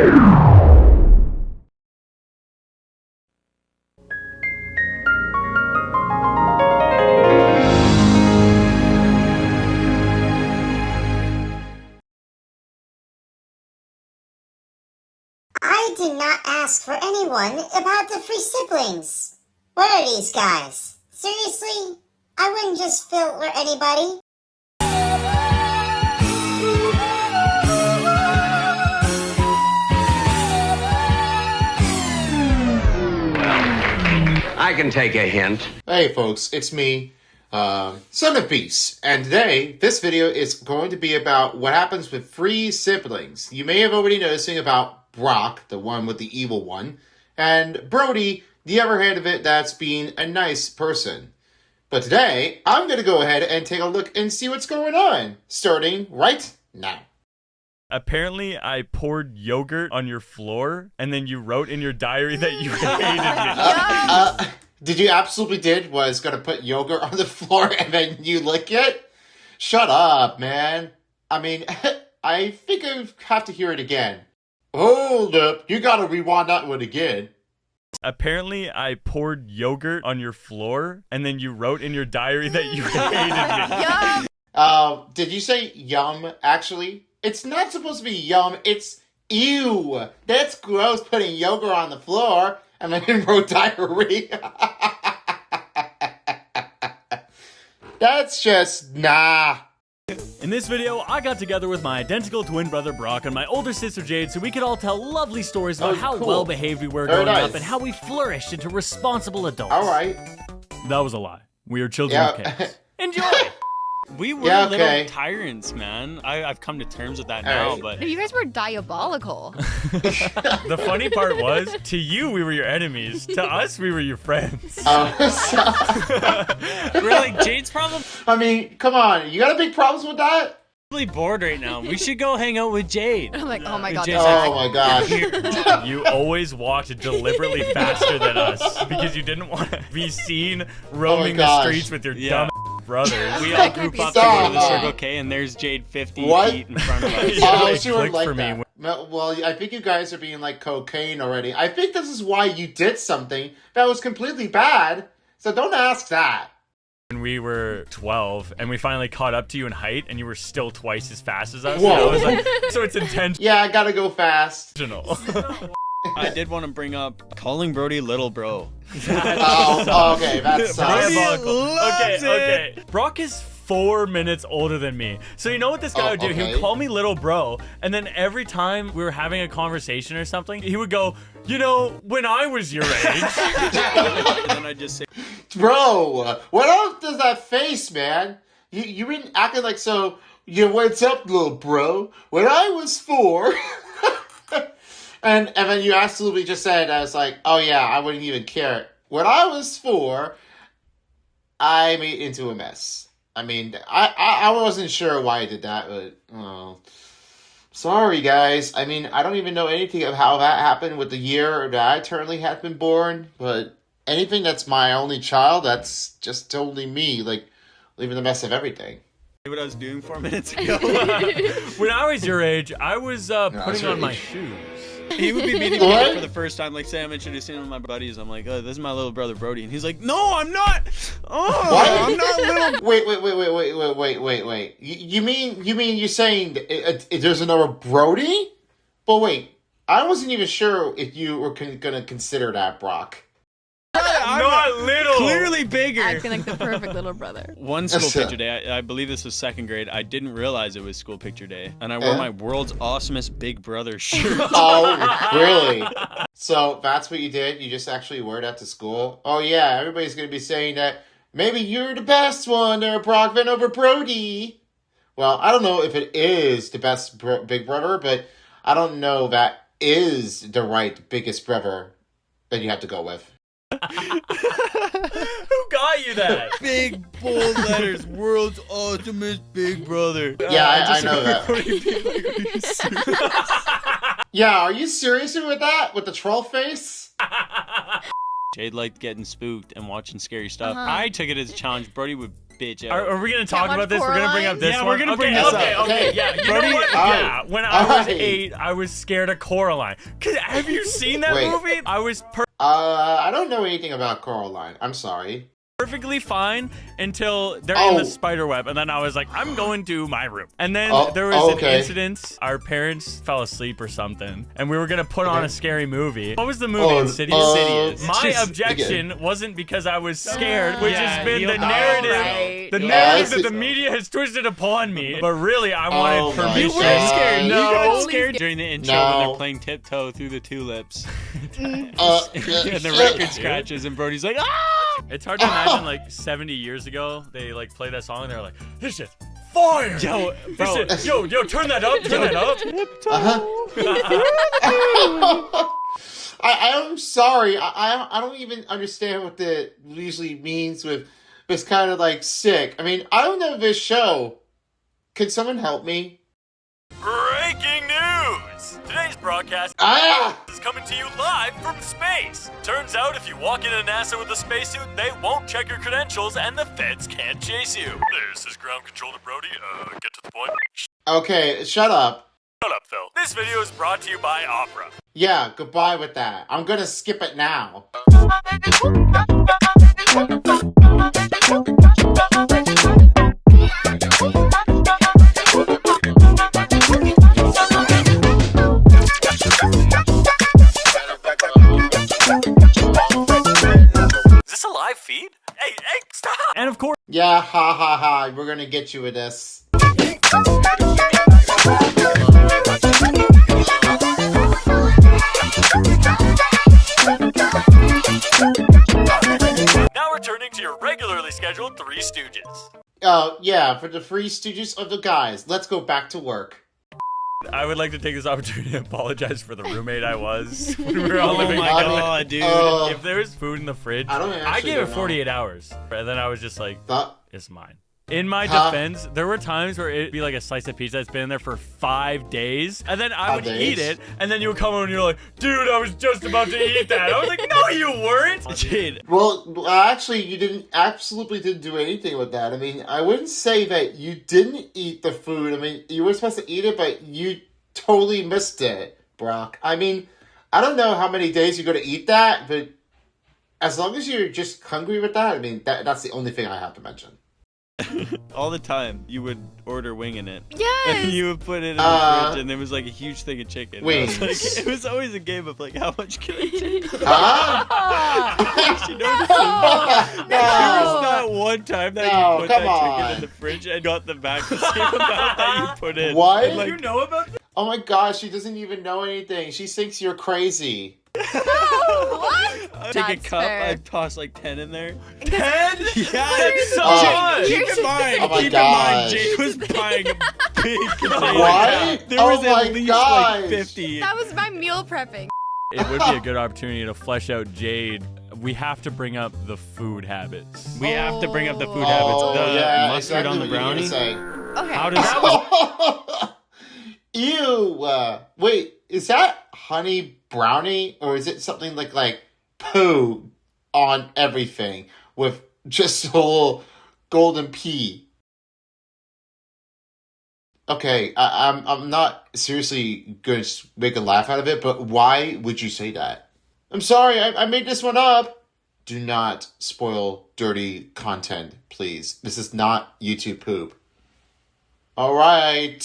I did not ask for anyone about the free siblings. What are these guys? Seriously? I wouldn't just filter anybody. I can take a hint. Hey folks, it's me, Son of Beast, and today, this video is going to be about what happens with free siblings. You may have already noticing about Brock, the one with the evil one, and Brody, the other hand of it that's being a nice person. But today, I'm going to go ahead and take a look and see what's going on, starting right now. Apparently, I poured yogurt on your floor, and then you wrote in your diary that you hated me. Did you absolutely did was going to put yogurt on the floor and then you lick it? Shut up, man. I mean, I think I have to hear it again. Hold up, you gotta rewind that one again. Apparently, I poured yogurt on your floor, and then you wrote in your diary that you hated me. Did you say yum, actually? It's not supposed to be yum, it's ew. That's gross, putting yogurt on the floor, and then wrote diarrhea. That's just, nah. In this video, I got together with my identical twin brother Brock and my older sister Jade so we could all tell lovely stories about how cool. well-behaved we were growing up and how we flourished into responsible adults. Alright. That was a lie. We are children of chaos. Enjoy! We were little tyrants, man. I've come to terms with that now, but... You guys were diabolical. The funny part was, to you, we were your enemies. To us, we were your friends. We're like, Jade's probably I mean, come on. You got a big problems with that? bored right now. We should go hang out with Jade. I'm like, oh my god. Jade's Oh my gosh. You always walked deliberately faster than us because you didn't want to be seen roaming the streets with your dumb brothers. We all group up to go to the Circle K, and there's Jade 50 feet in front of us. Oh, It she would clicked like for me that. Well, I think you guys are being like cocaine already. I think this is why you did something that was completely bad, so don't ask that. when we were 12 and we finally caught up to you in height and you were still twice as fast as us. Whoa. And I was like, so it's intentional. Yeah, I gotta go fast. I did want to bring up calling Brody little bro. Oh, okay, that's Diabolical. Okay. Brock is 4 minutes older than me. So you know what this guy would do? He would call me little bro, and then every time we were having a conversation or something, he would go, you know, when I was your age. And then I'd just say, Bro, what else does that face, man? You been acting like so, what's up, little bro? When I was 4... And then you absolutely just said, I was like, oh yeah, I wouldn't even care. When I was 4, I made it into a mess. I mean, I wasn't sure why I did that, but, sorry guys. I mean, I don't even know anything of how that happened with the year that I currently have been born, but anything that's my only child, that's just totally me, like, leaving a mess of everything. what I was doing 4 minutes ago. When I was your age, I was putting on my shoes. He would be meeting me for the first time. Like, say I'm introducing him to my buddies. I'm like, oh, this is my little brother Brody. And he's like, no, I'm not. Oh, What? I'm not little. Wait. You mean you're saying there's another Brody? But wait, I wasn't even sure if you were gonna consider that Brock. I'm not little. Clearly bigger. Acting like the perfect little brother. One school picture day, I believe this was 2nd grade. I didn't realize it was school picture day, and I wore my world's awesomest Big Brother shirt. Oh, really? So that's what you did? You just actually wore that to school? Oh yeah, everybody's gonna be saying that maybe you're the best one there, Brockman over Brody. Well, I don't know if it is the best Big Brother, but I don't know that is the right biggest brother that you have to go with. Who got you that? Big bold letters, world's awesomest Big Brother. Yeah, I know that. Yeah, are you serious with that? With the troll face? Jade liked getting spooked and watching scary stuff. I took it as a challenge. Brody would bitch out. Are we gonna talk watch about this? We're gonna bring up Coraline? this Yeah, one. we're gonna bring this okay, up. Okay, Okay. yeah. You Brody, know what? alright, Yeah. When I was alright. 8, I was scared of Coraline. Have you seen that Wait. movie? I was I don't know anything about Coraline. I'm sorry. perfectly fine until they're in Oh. the spider web, and then I was like, I'm going to my room. And then Oh, there was an okay. incident. Our parents fell asleep or something, and we were gonna put on Okay. a scary movie. What was the movie? Oh, Insidious. Insidious. My Just- objection wasn't because I was scared, which Yeah, has been you'll the die. narrative. Right. The Yeah, narrative I that see. the media has twisted upon me. But really, I Oh wanted my permission. You were scared. God. You got No. scared during the intro when No. they're playing Tiptoe Through the Tulips. Mm. And the record scratches and Brody's like, ah! It's hard to imagine, like, 70 years ago, they, like, played that song and they're like, this shit's fire! Yo, This bro. shit- yo, turn that up, turn that up! I'm sorry. I don't even understand what that usually means with this kind of like sick. I mean, I don't know this show. Can someone help me? Breaking news! Today's broadcast Ah! is coming to you live from space. Turns out if you walk into NASA with a spacesuit, they won't check your credentials and the feds can't chase you. This is ground control to Brody. Get to the point. Okay, shut up. Shut up, Phil. This video is brought to you by Opera. Yeah, goodbye with that. I'm gonna skip it now. Is this a live feed? Hey, stop! And of course, Yeah, ha ha ha. We're gonna get you with this. now returning to your regularly scheduled Three Stooges. Yeah, for the Three Stooges of the guys, let's go back to work. I would like to take this opportunity to apologize for the roommate I was when we were all Oh living my together. god, dude. If there was food in the fridge, I don't I actually gave it know. 48 hours. And then I was just like, The- it's mine. In my Huh? defense, there were times where it'd be like a slice of pizza that's been in there for 5 days, and then I 5 would days? eat it, and then you would come over and you're like, dude, I was just about to eat that. I was like, no, you weren't. Dude, Well, actually, you absolutely didn't do anything with that. I mean, I wouldn't say that you didn't eat the food. I mean, you were supposed to eat it, but you totally missed it, Brock. I mean, I don't know how many days you're going to eat that, but as long as you're just hungry with that, I mean, that's the only thing I have to mention. all the time you would order winging it. And Yes. you would put it in the fridge and there was like a huge thing of chicken. Wings. It was always a game of like, how much can I take? Huh? You know, Oh, there was no. not one time that No, you put come that chicken on. in the fridge and got the back the same amount that you put in. What? And, like, You know about this? Oh my gosh, she doesn't even know anything. She thinks you're crazy. What? I take a That's cup, fair. I toss like 10 in there. 10? Yeah, so much. Keep in mind, Oh my keep in gosh. mind, Jake was buying a big container. What? There Oh was my at least gosh. like 50. That was my meal prepping. It would be a good opportunity to flesh out Jade. We have to bring up the food habits. We have to bring up the food Oh, habits. The yeah, mustard exactly on the what you were brownie. gonna say. Okay. How does that Ew. Wait, is that honey brownie or is it something like poo on everything with just a little golden pea? Okay, I'm not seriously going to make a laugh out of it, but why would you say that? I'm sorry, I made this one up. Do not spoil dirty content, please. This is not YouTube poop. All right.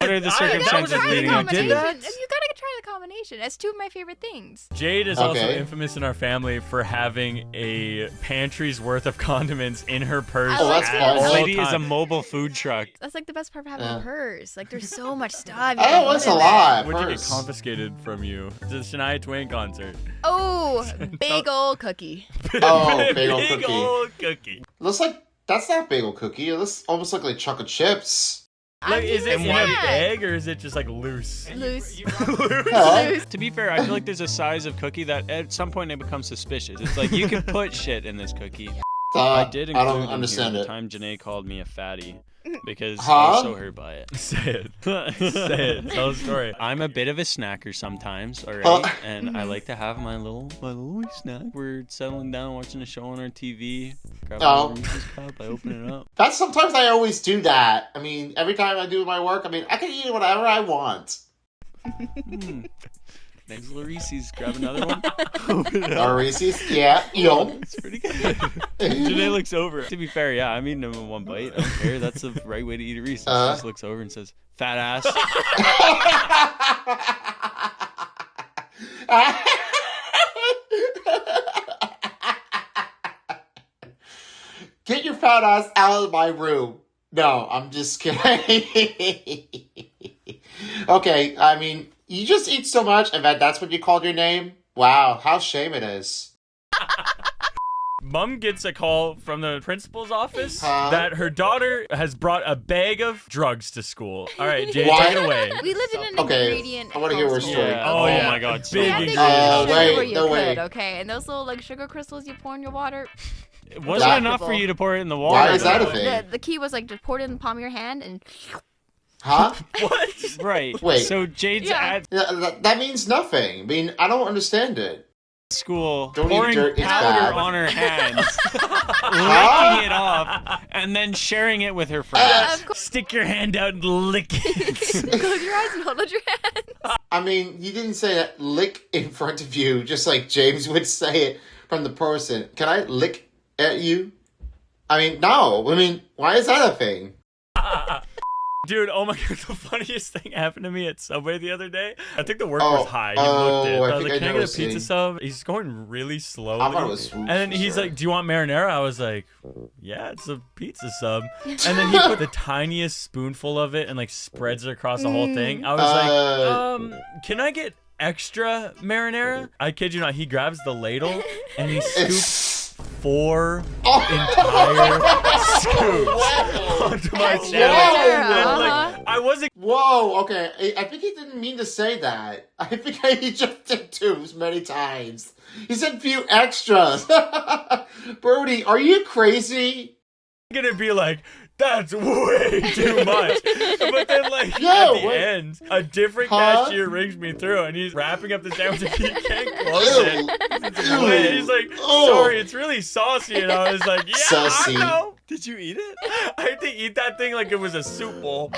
What are the I- that was circumstances a leading thing up I did to that? that? You gotta try the combination. That's two of my favorite things. Jade is also Okay. infamous in our family for having a pantry's worth of condiments in her purse. Oh, that's at fun. all This lady is a times. mobile food truck. That's like the best part of having Yeah. a purse. Like there's so much stuff. you Oh, can that's put a in there. lot. What'd you get Purse. confiscated from you? The Shania Twain concert. Oh, bagel cookie. Oh, bagel Big cookie. old cookie. Looks like that's not bagel cookie. It looks almost like chocolate chips. Like, is it I'm in using a that. bag or is it just like loose? Loose. Huh? Loose. To be fair, I feel like there's a size of cookie that at some point it becomes suspicious. It's like you can put shit in this cookie. I did include don't in understand here it. the time Janae called me a fatty because I Huh? was so hurt by it. Say it. Say it. Tell the story. I'm a bit of a snacker sometimes, all right, Huh? and I like to have my little wee snack. We're settling down, watching a show on our TV. Grab Oh. my Reese's cup, I open it up. That's sometimes I always do that. I mean, every time I do my work, I mean, I can eat whatever I want. Nice little Reese's. Grab another one. Open it Or up. Reese's, yeah, yo. It's pretty good. Janae looks over. To be fair, yeah, I'm eating them in one bite. I don't care. That's the right way to eat a Reese's. She just looks over and says, "Fat ass." Get your fat ass out of my room. No, I'm just kidding. Okay, I mean, you just eat so much, and that's what you called your name? Wow, how shame it is. Mom gets a call from the principal's office Huh? that her daughter has brought a bag of drugs to school. All right, Jay, What? take it away. We lived in an Okay, ingredient. I wanna hear her household. story. Yeah. Oh, Oh, yeah. my God. So Big We had to ingredient. use sugar wait, where you no could, way. okay? And those little like sugar crystals you pour in your water. It wasn't That- enough for you to pour it in the water. Why is that a though. thing? The key was like just pour it in the palm of your hand and Huh? What? Right. Wait. So Jade's Yeah. at That means nothing. I mean, I don't understand it. school Don't eat pouring dirt, it's powder bad. on her hands, licking it off, and then sharing it with her friends. of course, Stick your hand out and lick it. close your eyes and hold out your hand. I mean, you didn't say that lick in front of you, just like James would say it from the person. Can I lick at you? I mean, no. I mean, why is that a thing? Dude, oh my god, the funniest thing happened to me at Subway the other day. I think the work Oh, was high. He oh, looked it. I I was think like, I can I know get a what pizza scene. sub? He's going really slowly. I thought it was swoosh, And then he's sure. like, do you want marinara? I was like, yeah, it's a pizza sub. And then he put the tiniest spoonful of it and like spreads it across the whole thing. I was like, can I get extra marinara? I kid you not, he grabs the ladle and he scoops 4 entire scoops onto my sandwich. And, like, I wasn't Whoa, okay. I think he didn't mean to say that. I think he just did too many times. He said few extras. Brody, are you crazy? gonna be like, that's way too much. But then, like, Yo, at the wait. end, a different Huh? cashier rings me through and he's wrapping up the sandwich and he can't close it. Ew. And he's like, sorry, it's really saucy. And I was like, yeah, Saucy. I know. Did you eat it? I had to eat that thing like it was a soup bowl.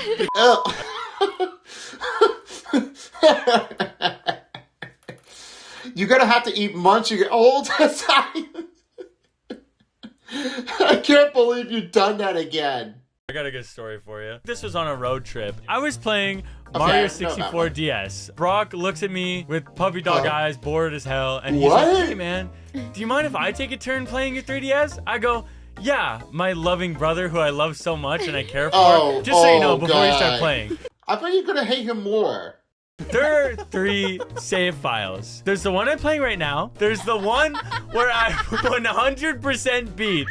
You're gonna have to eat munch you get old. I can't believe you've done that again. I got a good story for you. This was on a road trip. I was playing Mario no, 64 no. DS. Brock looks at me with puppy dog eyes, bored as hell, and he's What? like, hey man, do you mind if I take a turn playing your 3DS? I go, yeah, my loving brother who I love so much and I care for. Oh, Just so you know, oh, before you start God. playing. I thought you were gonna hate him more. There are 3 save files. There's the one I'm playing right now. There's the one where I 100% beat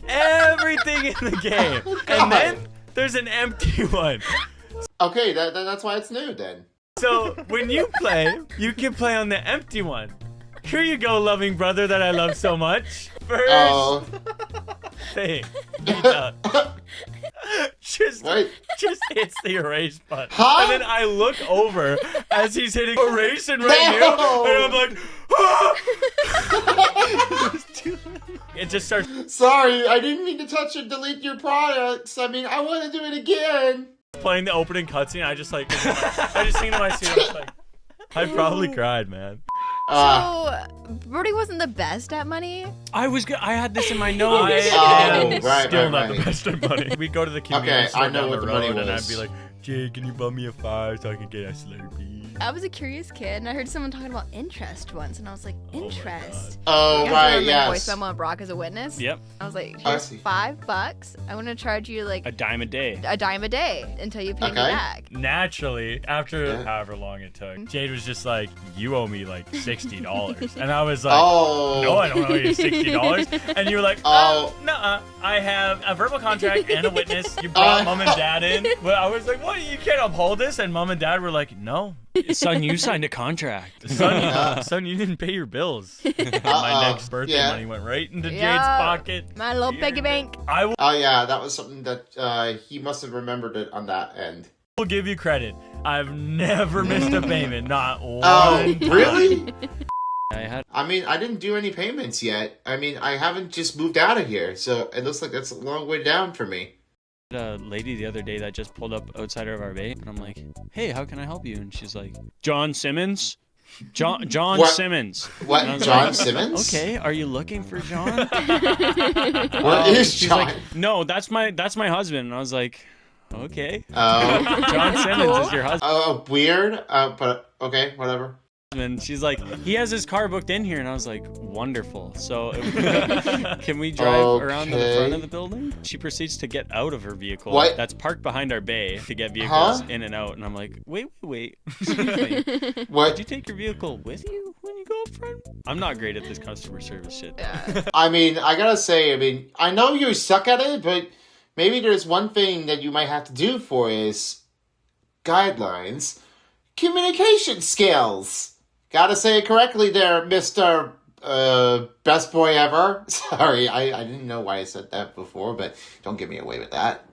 everything in the game. And then there's an empty one. Okay, that's why it's new then. So when you play, you can play on the empty one. Here you go, loving brother that I love so much. First Oh, thing he does. Just wait. hits the erase button. Huh? And then I look over as he's hitting erase and right here. No. And I'm like, ah! It just starts Sorry, I didn't mean to touch and delete your products. I mean, I want to do it again. playing the opening cutscene. I just think to myself, I was like, I probably cried, man. Uh, So, Brody wasn't the best at money. I had this in my I notes. am right, still right, not right. the best at money. We'd go to the convenience Okay, I store know down what the the money road, and I'd was. be like, Jay, can you bum me a 5 so I can get a Slurpee? I was a curious kid, and I heard someone talking about interest once, and I was like, interest? oh, You right, have to yes. voice memo and Brock as a witness. Yep, I was like, I here's see. $5. I'm gonna charge you like a dime a day. a dime a day until you pay me Okay. back. Naturally, after Yeah. however long it took, Jade was just like, you owe me like $60. And I was like, Oh. no, I don't owe you $60. And you were like, Oh. nuh-uh. I have a verbal contract and a witness. You brought mom and dad in. But I was like, what? you can't uphold this. And mom and dad were like, no. Son, you signed a contract. Son, you didn't pay your bills. My next birthday money went right into Jade's pocket. My little piggy bank. Oh yeah, that was something that he must have remembered it on that end. I will give you credit. I've never missed a payment, not one. Oh, really? I mean, I didn't do any payments yet. I mean, I haven't just moved out of here, so it looks like that's a long way down for me. A lady the other day that just pulled up outside of our bay, and I'm like, "Hey, how can I help you?" And she's like, "John Simmons, John What? Simmons." What, John Simmons? Okay, are you looking for John? What is She's John? like, "No, that's my husband." And I was like, "Okay, Oh, John Simmons is your husband." Weird. But okay, whatever. And she's like, "He has his car booked in here," and I was like, "Wonderful. So, can we drive around to the front of the building?" She proceeds to get out of her vehicle that's parked behind our bay to get vehicles in and out, and I'm like, "Wait. Excuse me. What? Did you take your vehicle with you when you go up front?" I'm not great at this customer service shit. I mean, I gotta say, I know you suck at it, but maybe there's one thing that you might have to do for is guidelines, communication skills. Gotta say it correctly there, Mr. Best Boy Ever. Sorry, I didn't know why I said that before, but don't get me away with that.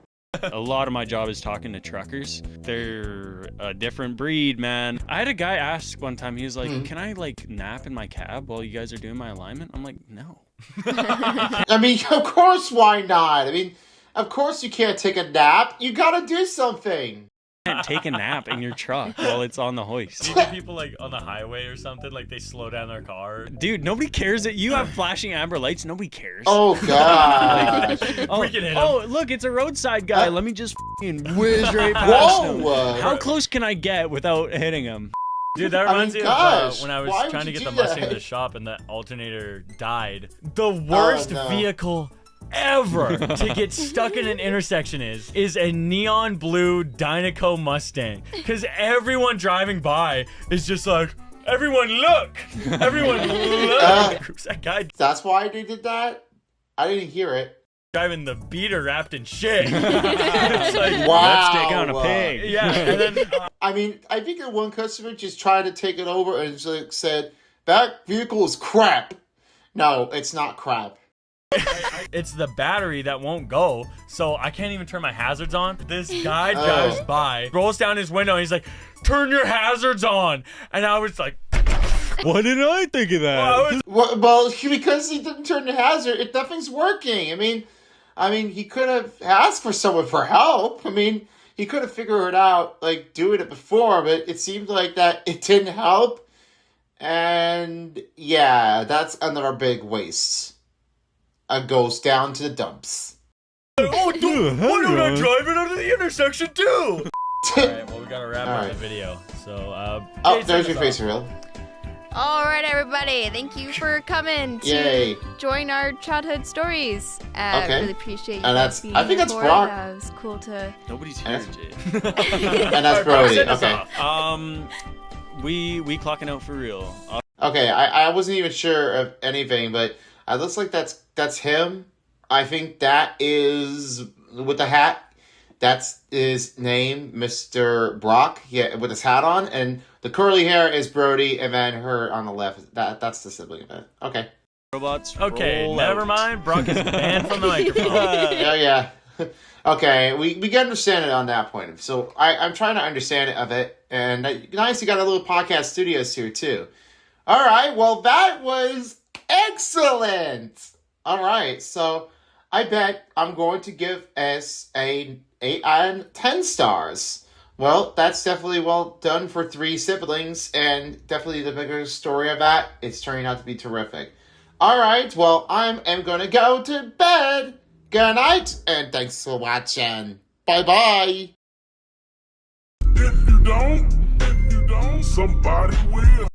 A lot of my job is talking to truckers. They're a different breed, man. I had a guy ask one time, he was like, "Can I, like, nap in my cab while you guys are doing my alignment?" I'm like, "No." I mean, of course, why not? I mean, of course you can't take a nap. You gotta do something. Can't take a nap in your truck while it's on the hoist. Do you think people like on the highway or something, like they slow down their car? Dude, nobody cares that you have flashing amber lights. Nobody cares. Oh, God. We can hit him. Oh, look, it's a roadside guy. Let me just f***ing whiz right past him. Whoa. How close can I get without hitting him? Dude, that reminds me gosh, of when I why was would trying to you get the do Mustang that? to the shop and the alternator died. The worst no. vehicle ever to get stuck in an intersection is a neon blue Dynaco Mustang. Because everyone driving by is just like, everyone look! Everyone look! Who's that guy That's why they did that? I didn't hear it. driving the beater wrapped in shit? It's like, Wow. Let's take on a pig. yeah, and then I mean, I think that one customer just tried to take it over and just like said, "That vehicle is crap." No, it's not crap. it's the battery that won't go, so I can't even turn my hazards on. This guy drives by, rolls down his window, and he's like, "Turn your hazards on," and I was like, Why didn't I think of that? Well, because he didn't turn the hazard, nothing's working. I mean, he could have asked for someone for help. I mean, he could have figured it out, like, doing it before, but it seemed like that it didn't help. And, yeah, that's another big waste. It goes down to the dumps. "Oh, dude, why don't I drive it under the intersection too?" Alright, well, we gotta wrap up the video. So, Oh, Jason, there's your us face off. reveal. All right, everybody. Thank you for coming to Yay. join our childhood stories. Okay. Really appreciate you And guys that's- being I think here that's for Brock. it. That was cool to. Nobody's here, And Jade. And that's Brody. Send us Okay. off. We clocking out for real. Okay, I wasn't even sure of anything, but it looks like that's him. I think that is, with the hat, that's his name, Mr. Brock, yeah, with his hat on, and the curly hair is Brody, and then her on the left, that's the sibling event. Okay. Robots. Okay, roll never out. mind. Brock is banned from the microphone. Yeah. Okay, we can understand it on that point. So I'm trying to understand it of it, and nice you got a little podcast studios here too. All right, well that was excellent. All right, so I bet I'm going to give us a 8 out of 10 stars. Well, that's definitely well done for 3 siblings, and definitely the bigger story of that. It's turning out to be terrific. All right, well, I am going to go to bed. Good night, and thanks for watching. Bye-bye. If you don't, somebody will.